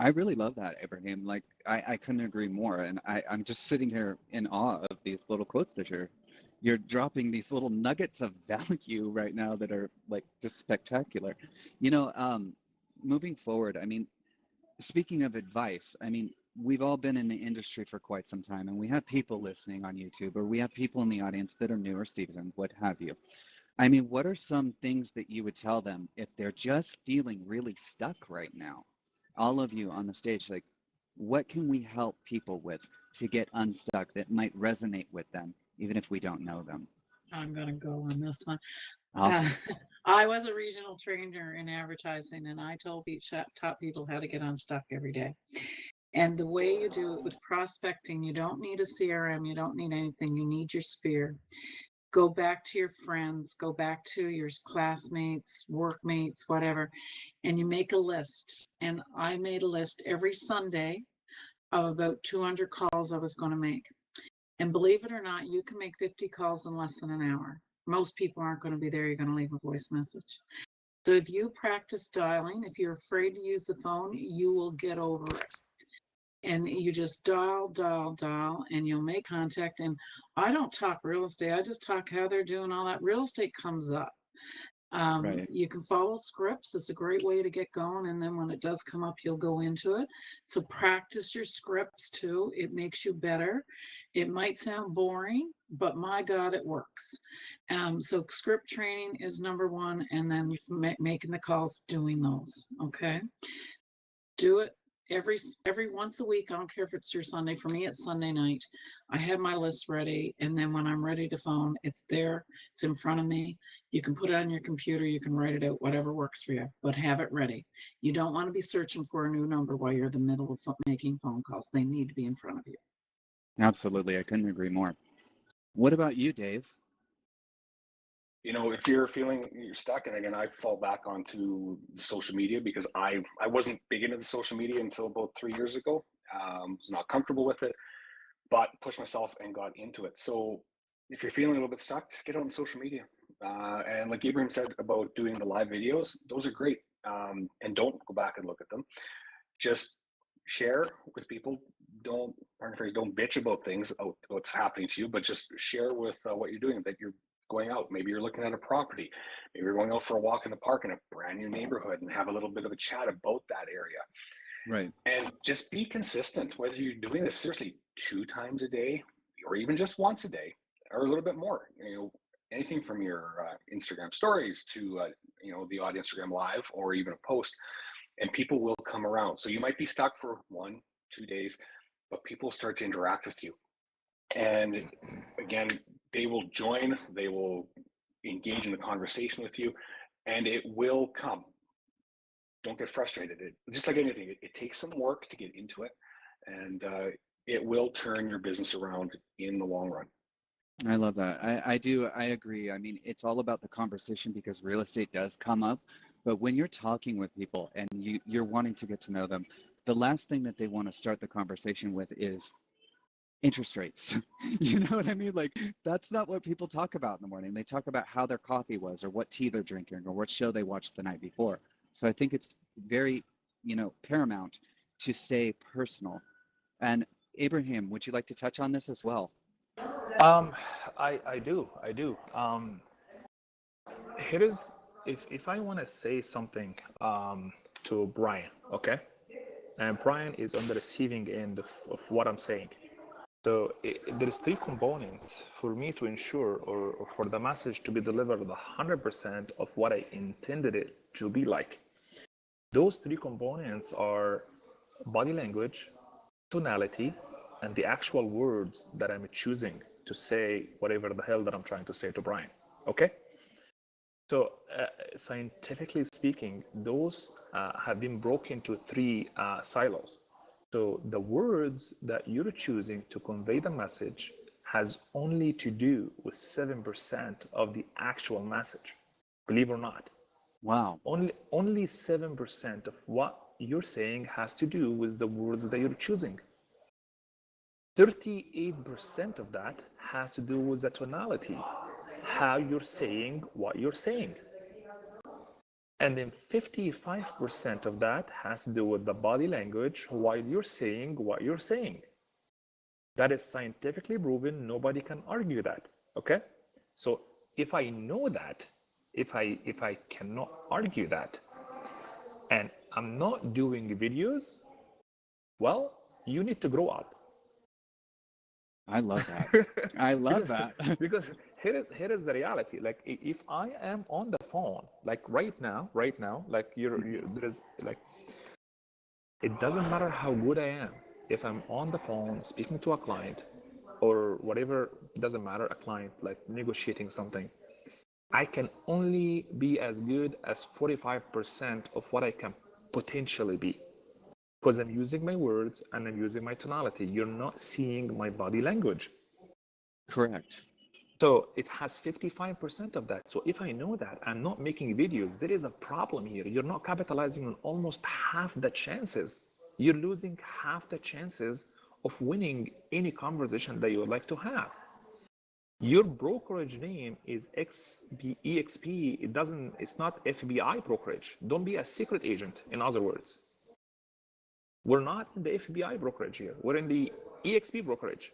I really love that, Abraham. Like, I couldn't agree more. And I'm just sitting here in awe of these little quotes that you're dropping, these little nuggets of value right now that are like just spectacular. You know, moving forward, I mean, speaking of advice, I mean, we've all been in the industry for quite some time, and we have people listening on YouTube, or we have people in the audience that are new or seasoned, what have you. I mean, what are some things that you would tell them if they're just feeling really stuck right now? All of you on the stage, like, what can we help people with to get unstuck that might resonate with them, even if we don't know them? I'm going to go on this one. Awesome. I was a regional trainer in advertising, and I taught people how to get unstuck every day. And the way you do it with prospecting, you don't need a CRM, you don't need anything, you need your sphere. Go back to your friends, go back to your classmates, workmates, whatever, and you make a list. And I made a list every Sunday of about 200 calls I was going to make. And believe it or not, you can make 50 calls in less than an hour. Most people aren't going to be there. You're going to leave a voice message. So if you practice dialing, if you're afraid to use the phone, you will get over it. And you just dial, and you'll make contact. And I don't talk real estate. I just talk how they're doing all that. Real estate comes up. Right. You can follow scripts. It's a great way to get going. And then when it does come up, you'll go into it. So practice your scripts too. It makes you better. It might sound boring, but my God, it works. So script training is number one. And then making the calls, doing those. Okay. Do it every once a week. I don't care if it's your Sunday. For me, it's Sunday night. I have my list ready, and then when I'm ready to phone, it's there. It's in front of me. You can put it on your computer. You can write it out, whatever works for you, but have it ready. You don't want to be searching for a new number while you're in the middle of making phone calls. They need to be in front of you. Absolutely. I couldn't agree more. What about you, Dave? You know, if you're feeling you're stuck, and again, I fall back onto social media because I wasn't big into the social media until about 3 years ago. Was not comfortable with it, but pushed myself and got into it. So if you're feeling a little bit stuck, just get on social media. And like Ibrahim said about doing the live videos, those are great. And don't go back and look at them. Just share with people. Don't, pardon the phrase, don't bitch about things, what's happening to you, but just share with what you're doing, that you're going out. Maybe you're looking at a property. Maybe you're going out for a walk in the park in a brand new neighborhood and have a little bit of a chat about that area. Right. And just be consistent, whether you're doing this seriously 2 times a day or even just once a day or a little bit more. You know, anything from your Instagram stories to you know, the odd Instagram live or even a post, and people will come around. So you might be stuck for 1-2 days, but people start to interact with you. And again, they will join, they will engage in the conversation with you, and it will come. Don't get frustrated. Just like anything, it takes some work to get into it, and it will turn your business around in the long run. I love that. I agree. I mean, it's all about the conversation because real estate does come up. But when you're talking with people and you're wanting to get to know them, the last thing that they want to start the conversation with is interest rates. You know what I mean? Like, that's not what people talk about in the morning. They talk about how their coffee was or what tea they're drinking or what show they watched the night before. So I think it's very, paramount to stay personal. And Abraham, would you like to touch on this as well? I do. Here is, if I want to say something to Brian, okay, and Brian is on the receiving end of what I'm saying. So there's three components for me to ensure or for the message to be delivered 100% of what I intended it to be like. Those three components are body language, tonality, and the actual words that I'm choosing to say whatever the hell that I'm trying to say to Brian. Okay? So, scientifically speaking, those have been broken into three silos. So, the words that you're choosing to convey the message has only to do with 7% of the actual message, believe it or not. Wow. Only 7% of what you're saying has to do with the words that you're choosing. 38% of that has to do with the tonality, how you're saying what you're saying. And then 55% of that has to do with the body language while you're saying what you're saying. That is scientifically proven. Nobody can argue that. Okay? So if I know that, if I cannot argue that, and I'm not doing videos, well, you need to grow up. I love that. I love because that. because here is the reality. Like if I am on the phone, like right now, like there is like it doesn't matter how good I am. If I'm on the phone speaking to a client or whatever, doesn't matter, a client like negotiating something, I can only be as good as 45% of what I can potentially be because I'm using my words and I'm using my tonality. You're not seeing my body language. Correct. So it has 55% of that. So if I know that I'm not making videos, there is a problem here. You're not capitalizing on almost half the chances. You're losing half the chances of winning any conversation that you would like to have. Your brokerage name is EXP. It's not FBI brokerage. Don't be a secret agent, in other words. We're not in the FBI brokerage here. We're in the EXP brokerage.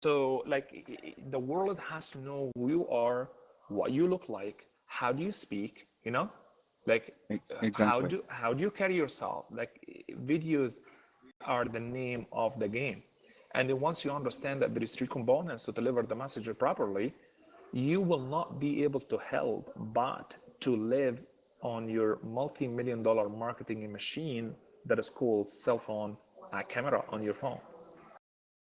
So like the world has to know who you are, what you look like, how do you speak, like Exactly. how do you carry yourself? Like videos are the name of the game. And then once you understand that there is three components to deliver the message properly, you will not be able to help but to live on your multi-million dollar marketing machine that is called cell phone camera on your phone.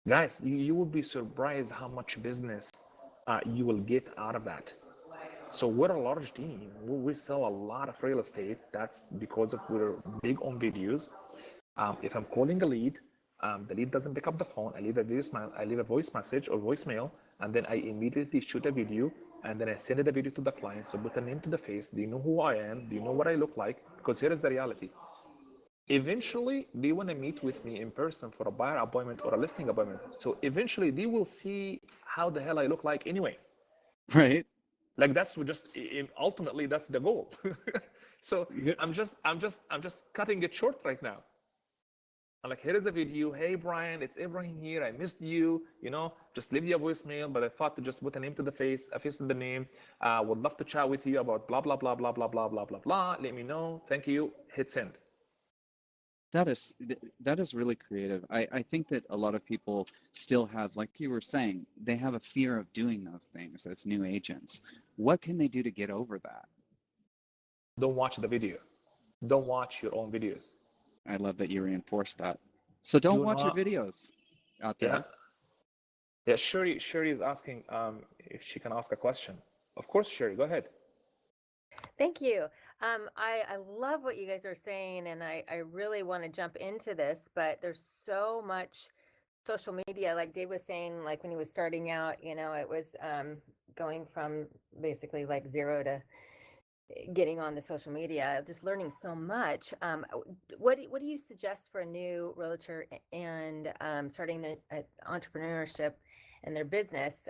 Guys, you will be surprised how much business you will get out of that. So we're a large team. We sell a lot of real estate. That's because of we're big on videos. If I'm calling a lead, the lead doesn't pick up the phone. I leave a voice message or voicemail, and then I immediately shoot a video, and then I send the video to the client. So put a name to the face. Do you know who I am? Do you know what I look like? Because here is the reality. Eventually, they want to meet with me in person for a buyer appointment or a listing appointment. So eventually, they will see how the hell I look like anyway. Right. Like that's just ultimately that's the goal. So Yeah. I'm just cutting it short right now. I'm like, here is a video. Hey Brian, it's Ibrahim here. I missed you. Just leave you a voicemail, but I thought to just put a name to the face, a face to the name. Would love to chat with you about blah blah blah blah blah blah blah blah blah. Let me know. Thank you. Hit send. That is really creative. I think that a lot of people still have, like you were saying, they have a fear of doing those things as new agents. What can they do to get over that? Don't watch the video. Don't watch your own videos. I love that you reinforced that. So don't Do watch your not. videos out Yeah. there. Yeah. Sherry is asking if she can ask a question. Of course, Sherry. Go ahead. Thank you. I love what you guys are saying, and I really want to jump into this, but there's so much social media. Like Dave was saying, like when he was starting out, it was going from basically like zero to getting on the social media, just learning so much. What do you suggest for a new realtor and starting the entrepreneurship and their business?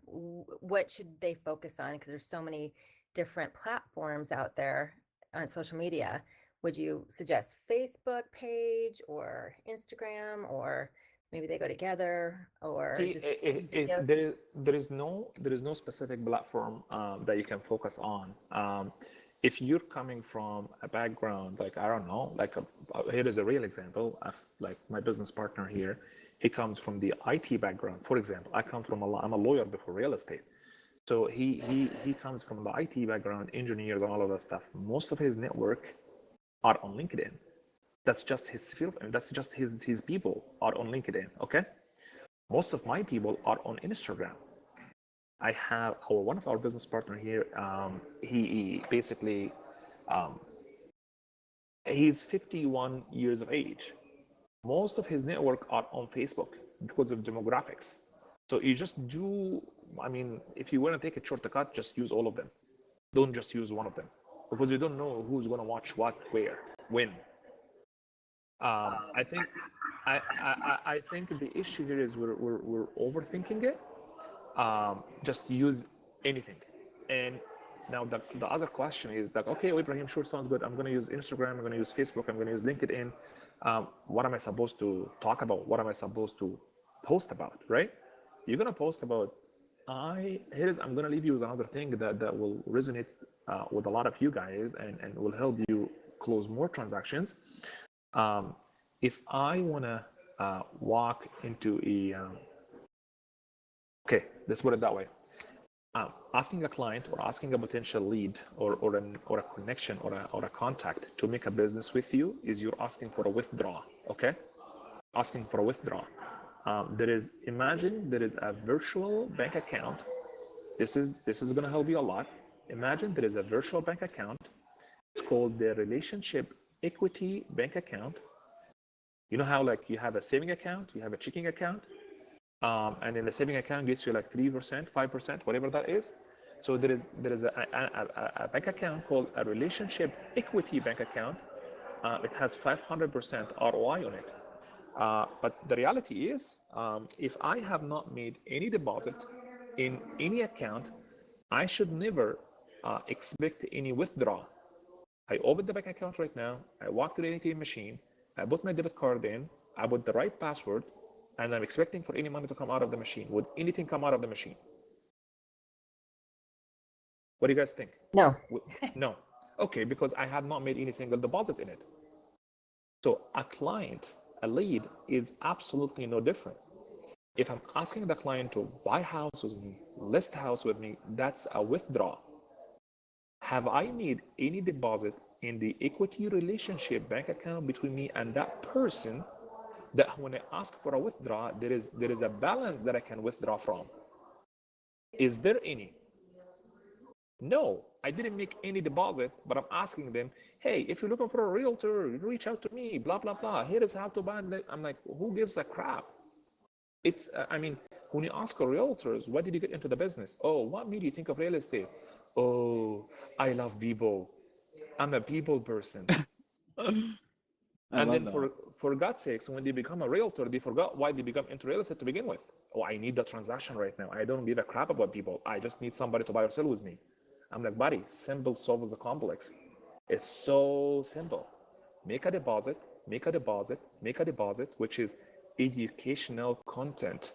What should they focus on? Because there's so many different platforms out there on social media. Would you suggest Facebook page or Instagram or maybe they go together, or See, just videos? there is no specific platform that you can focus on. If you're coming from a background like, I don't know, like here is a real example of like my business partner here. He comes from the IT background. For example, I'm a lawyer before real estate. So he comes from the IT background, engineers and all of that stuff. Most of his network are on LinkedIn. That's just his sphere. That's just his people are on LinkedIn. Okay. Most of my people are on Instagram. I have one of our business partner here. He basically he's 51 years of age. Most of his network are on Facebook because of demographics. So you just do. I mean, if you want to take a shortcut, just use all of them. Don't just use one of them because you don't know who's going to watch what, where, when. I think I think the issue here is we're overthinking it. Just use anything. And now the other question is that, okay, Ibrahim, sure, sounds good. I'm going to use Instagram. I'm going to use Facebook. I'm going to use LinkedIn. What am I supposed to talk about? What am I supposed to post about? Right? You're going to post about. I'm going to leave you with another thing that will resonate with a lot of you guys and will help you close more transactions. If I want to walk into okay, let's put it that way. Asking a client or asking a potential lead or a connection or a contact to make a business with you is you're asking for a withdrawal. Okay, asking for a withdrawal. Imagine there is a virtual bank account. This is going to help you a lot. Imagine there is a virtual bank account. It's called the relationship equity bank account. You know how like you have a saving account, you have a checking account, and then the saving account gets you like 3%, 5%, whatever that is. So there is a bank account called a relationship equity bank account. It has 500% ROI on it. But the reality is, if I have not made any deposit in any account, I should never expect any withdrawal. I open the bank account right now. I walk to the ATM machine. I put my debit card in. I put the right password, and I'm expecting for any money to come out of the machine. Would anything come out of the machine? What do you guys think? No. No. Okay, because I had not made any single deposit in it. So a client, a lead, is absolutely no difference. If I'm asking the client to buy a house with me, list a house with me, that's a withdrawal. Have I made any deposit in the equity relationship bank account between me and that person that when I ask for a withdrawal, there is a balance that I can withdraw from? Is there any? No, I didn't make any deposit, but I'm asking them, hey, if you're looking for a realtor, reach out to me, blah, blah, blah. Here is how to buy this. I'm like, who gives a crap? It's, I mean, when you ask realtors, why did you get into the business? Oh, what made you think of real estate? Oh, I love people. I'm a people person. I And love then that. for God's sakes, when they become a realtor, they forgot why they become into real estate to begin with. Oh, I need the transaction right now. I don't give a crap about people. I just need somebody to buy or sell with me. I'm like, buddy, simple solves the complex. It's so simple. Make a deposit, make a deposit, make a deposit, which is educational content.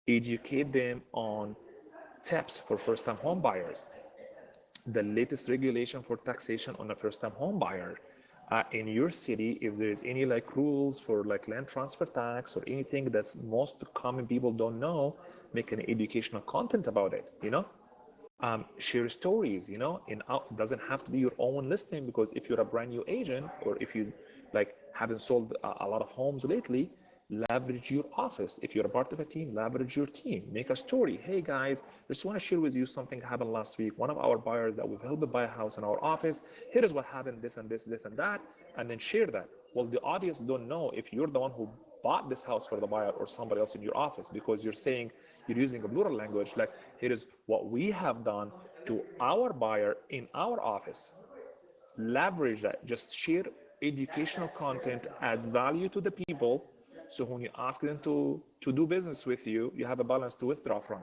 Educate them on tips for first-time home buyers, the latest regulation for taxation on a first-time home buyer. In your city, if there's any like rules for like land transfer tax or anything that's most common people don't know, make an educational content about it, share stories, it doesn't have to be your own listing, because if you're a brand new agent or if you like haven't sold a lot of homes lately, leverage your office. If you're a part of a team, leverage your team, make a story. Hey guys, just want to share with you something happened last week. One of our buyers that we've helped buy a house in our office, here is what happened, this and this, this and that, and then share that. Well, the audience don't know if you're the one who bought this house for the buyer or somebody else in your office, because you're using a plural language, like here is what we have done to our buyer in our office. Leverage that, just share educational content, add value to the people, so when you ask them to do business with you, you have a balance to withdraw from.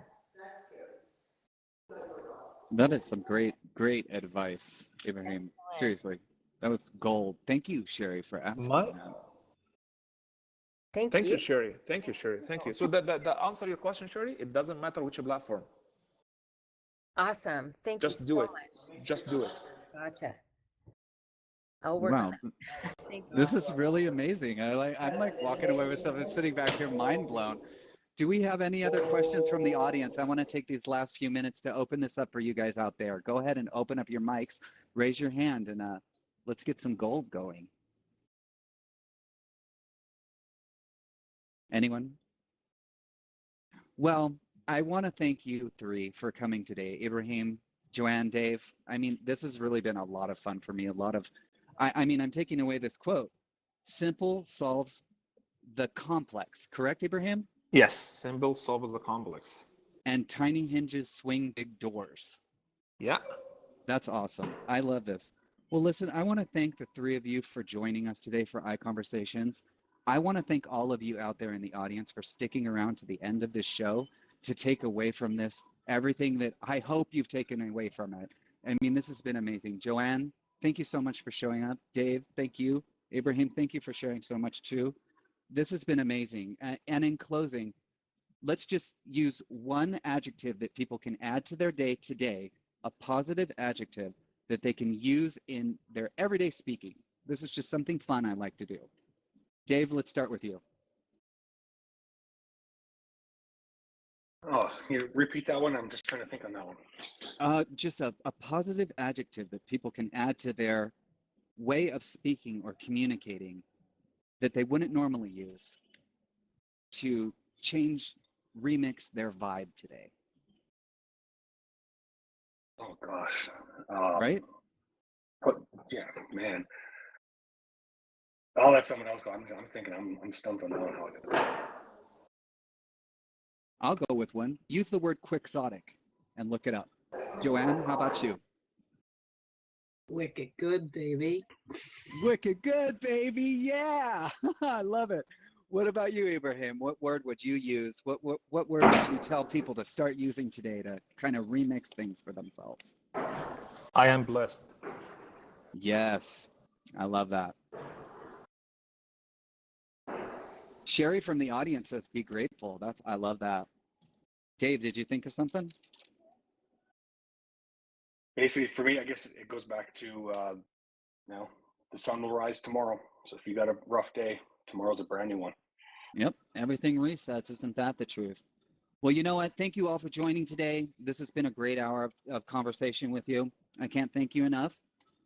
That is some great advice, Ibrahim. Seriously, that was gold. Thank you, Sherry, for My asking that. Thank Thank you. you, Sherry. Thank you, Sherry. Thank you. So the answer your question, Sherry, it doesn't matter which platform. Awesome. Thank you Just do so it. much. Just do it. Gotcha. I'll work on Wow, that. Thank you. this is really amazing. I'm like walking away with something, sitting back here, mind blown. Do we have any other questions from the audience? I want to take these last few minutes to open this up for you guys out there. Go ahead and open up your mics, raise your hand, and let's get some gold going. Anyone? Well, I want to thank you three for coming today. Ibrahim, Joanne, Dave. I mean, this has really been a lot of fun for me. I mean, I'm taking away this quote. Simple solves the complex. Correct, Ibrahim? Yes, simple solves the complex. And tiny hinges swing big doors. Yeah. That's awesome. I love this. Well, listen, I want to thank the three of you for joining us today for iConversations. I want to thank all of you out there in the audience for sticking around to the end of this show to take away from this everything that I hope you've taken away from it. I mean, this has been amazing. Joanne, thank you so much for showing up. Dave, thank you. Ibrahim, thank you for sharing so much too. This has been amazing. And in closing, let's just use one adjective that people can add to their day today, a positive adjective that they can use in their everyday speaking. This is just something fun I like to do. Dave, let's start with you. Oh, you repeat that one? I'm just trying to think on that one. Just a positive adjective that people can add to their way of speaking or communicating that they wouldn't normally use to remix their vibe today. Oh gosh. Right? Yeah, man. Oh, that's someone else. I'm thinking. I'm stumped on that one. How I did that. I'll go with one. Use the word quixotic and look it up. Joanne, how about you? Wicked good, baby. Wicked good, baby. Yeah. I love it. What about you, Ibrahim? What word would you use? What word would you tell people to start using today to kind of remix things for themselves? I am blessed. Yes. I love that. Sherry from the audience says be grateful. I love that. Dave, did you think of something? Basically, for me, I guess it goes back to the sun will rise tomorrow. So if you got a rough day, tomorrow's a brand new one. Yep. Everything resets. Isn't that the truth? Well, you know what? Thank you all for joining today. This has been a great hour of conversation with you. I can't thank you enough.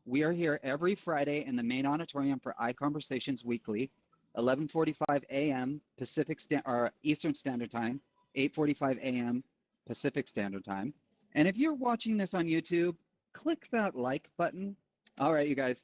We are here every Friday in the main auditorium for iConversations Weekly, 11:45 a.m. Eastern Standard Time, 8:45 a.m. Pacific Standard Time. And if you're watching this on YouTube, click that like button. All right, you guys.